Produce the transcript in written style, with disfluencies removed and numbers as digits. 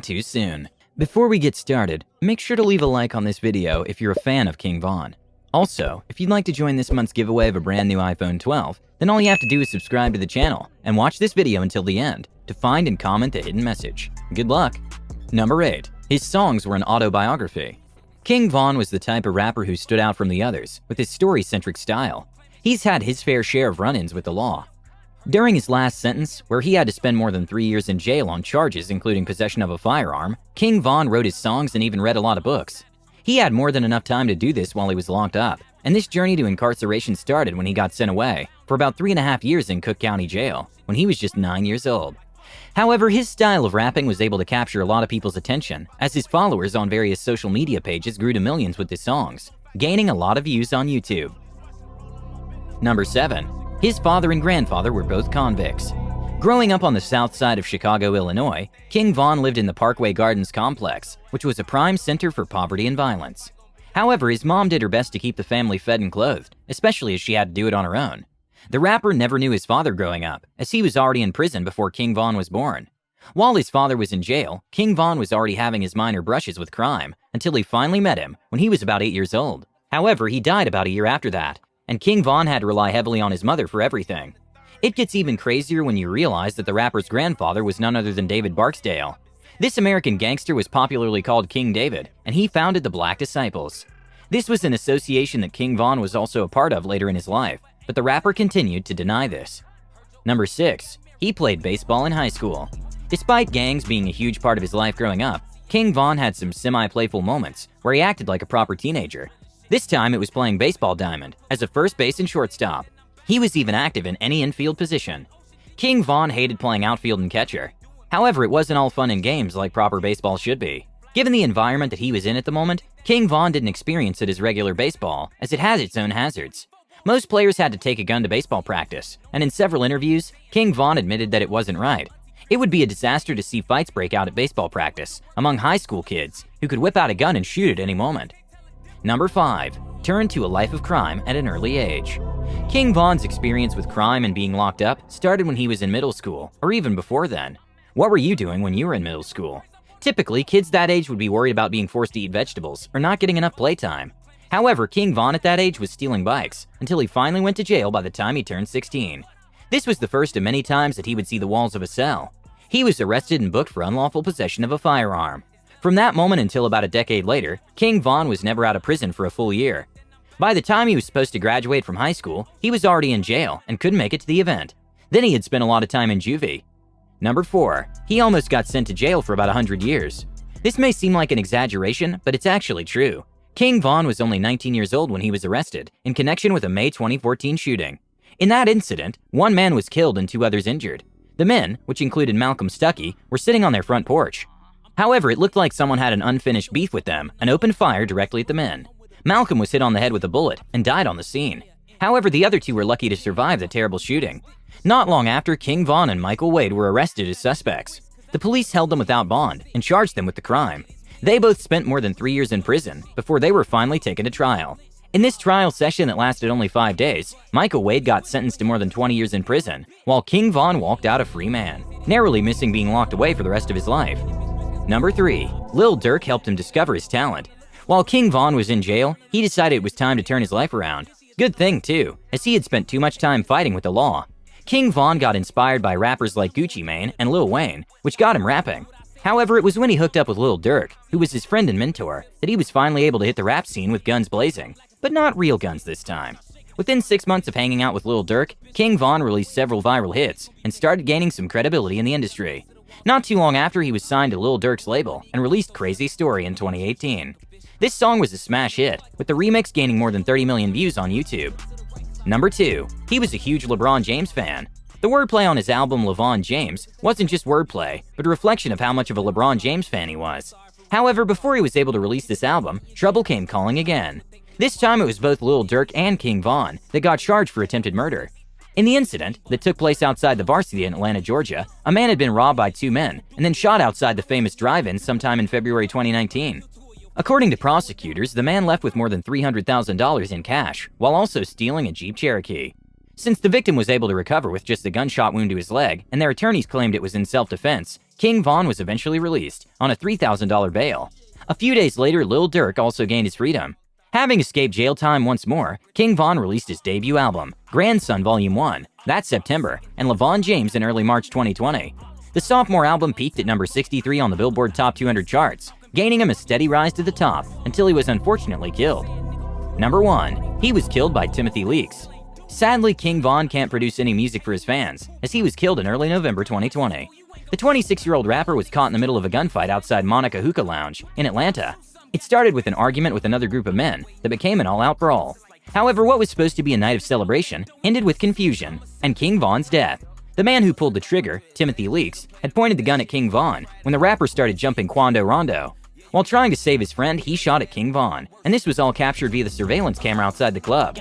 too soon. Before we get started, make sure to leave a like on this video if you're a fan of King Von. Also, if you'd like to join this month's giveaway of a brand new iPhone 12, then all you have to do is subscribe to the channel and watch this video until the end to find and comment the hidden message. Good luck! Number 8. His songs were an autobiography. King Von was the type of rapper who stood out from the others with his story-centric style. He's had his fair share of run-ins with the law. During his last sentence, where he had to spend more than 3 years in jail on charges including possession of a firearm, King Von wrote his songs and even read a lot of books. He had more than enough time to do this while he was locked up, and this journey to incarceration started when he got sent away for about 3.5 years in Cook County Jail, when he was just 9 years old. However, his style of rapping was able to capture a lot of people's attention, as his followers on various social media pages grew to millions with his songs, gaining a lot of views on YouTube. Number 7. His father and grandfather were both convicts. Growing up on the south side of Chicago, Illinois, King Von lived in the Parkway Gardens complex, which was a prime center for poverty and violence. However, his mom did her best to keep the family fed and clothed, especially as she had to do it on her own. The rapper never knew his father growing up, as he was already in prison before King Von was born. While his father was in jail, King Von was already having his minor brushes with crime until he finally met him when he was about 8 years old. However, he died about a year after that, and King Von had to rely heavily on his mother for everything. It gets even crazier when you realize that the rapper's grandfather was none other than David Barksdale. This American gangster was popularly called King David, and he founded the Black Disciples. This was an association that King Von was also a part of later in his life, but the rapper continued to deny this. Number 6. He played baseball in high school. Despite gangs being a huge part of his life growing up, King Von had some semi-playful moments where he acted like a proper teenager. This time it was playing baseball diamond as a first base and shortstop. He was even active in any infield position. King Von hated playing outfield and catcher. However, it wasn't all fun and games like proper baseball should be. Given the environment that he was in at the moment, King Von didn't experience it as regular baseball, as it has its own hazards. Most players had to take a gun to baseball practice, and in several interviews, King Von admitted that it wasn't right. It would be a disaster to see fights break out at baseball practice among high school kids who could whip out a gun and shoot at any moment. Number 5. Turned to a life of crime at an early age. King Von's experience with crime and being locked up started when he was in middle school, or even before then. What were you doing when you were in middle school? Typically, kids that age would be worried about being forced to eat vegetables or not getting enough playtime. However, King Von at that age was stealing bikes until he finally went to jail by the time he turned 16. This was the first of many times that he would see the walls of a cell. He was arrested and booked for unlawful possession of a firearm. From that moment until about a decade later, King Von was never out of prison for a full year. By the time he was supposed to graduate from high school, he was already in jail and couldn't make it to the event. Then he had spent a lot of time in juvie. Number 4. He almost got sent to jail for about 100 years. This may seem like an exaggeration, but it's actually true. King Von was only 19 years old when he was arrested in connection with a May 2014 shooting. In that incident, one man was killed and 2 others injured. The men, which included Malcolm Stuckey, were sitting on their front porch. However, it looked like someone had an unfinished beef with them and opened fire directly at the men. Malcolm was hit on the head with a bullet and died on the scene. However, the other 2 were lucky to survive the terrible shooting. Not long after, King Von and Michael Wade were arrested as suspects. The police held them without bond and charged them with the crime. They both spent more than 3 years in prison before they were finally taken to trial. In this trial session that lasted only 5 days, Michael Wade got sentenced to more than 20 years in prison, while King Von walked out a free man, narrowly missing being locked away for the rest of his life. Number 3. Lil Durk helped him discover his talent. While King Von was in jail, he decided it was time to turn his life around. Good thing too, as he had spent too much time fighting with the law. King Von got inspired by rappers like Gucci Mane and Lil Wayne, which got him rapping. However, it was when he hooked up with Lil Durk, who was his friend and mentor, that he was finally able to hit the rap scene with guns blazing. But not real guns this time. Within 6 months of hanging out with Lil Durk, King Von released several viral hits and started gaining some credibility in the industry. Not too long after, he was signed to Lil Durk's label and released Crazy Story in 2018. This song was a smash hit, with the remix gaining more than 30 million views on YouTube. Number 2. He was a huge LeBron James fan. The wordplay on his album LeVon James wasn't just wordplay, but a reflection of how much of a LeBron James fan he was. However, before he was able to release this album, trouble came calling again. This time it was both Lil Durk and King Von that got charged for attempted murder. In the incident that took place outside the Varsity in Atlanta, Georgia, a man had been robbed by 2 men and then shot outside the famous drive-in sometime in February 2019. According to prosecutors, the man left with more than $300,000 in cash, while also stealing a Jeep Cherokee. Since the victim was able to recover with just a gunshot wound to his leg, and their attorneys claimed it was in self-defense, King Von was eventually released on a $3,000 bail. A few days later, Lil Durk also gained his freedom. Having escaped jail time once more, King Von released his debut album, Grandson Volume 1, that September, and LeVon James in early March 2020. The sophomore album peaked at number 63 on the Billboard Top 200 charts, gaining him a steady rise to the top until he was unfortunately killed. Number 1. He was killed by Timothy Leaks. Sadly, King Von can't produce any music for his fans, as he was killed in early November 2020. The 26-year-old rapper was caught in the middle of a gunfight outside Monica Hookah Lounge in Atlanta. It started with an argument with another group of men that became an all-out brawl. However, what was supposed to be a night of celebration ended with confusion and King Von's death. The man who pulled the trigger, Timothy Leaks, had pointed the gun at King Von when the rapper started jumping Quando Rondo. While trying to save his friend, he shot at King Von, and this was all captured via the surveillance camera outside the club.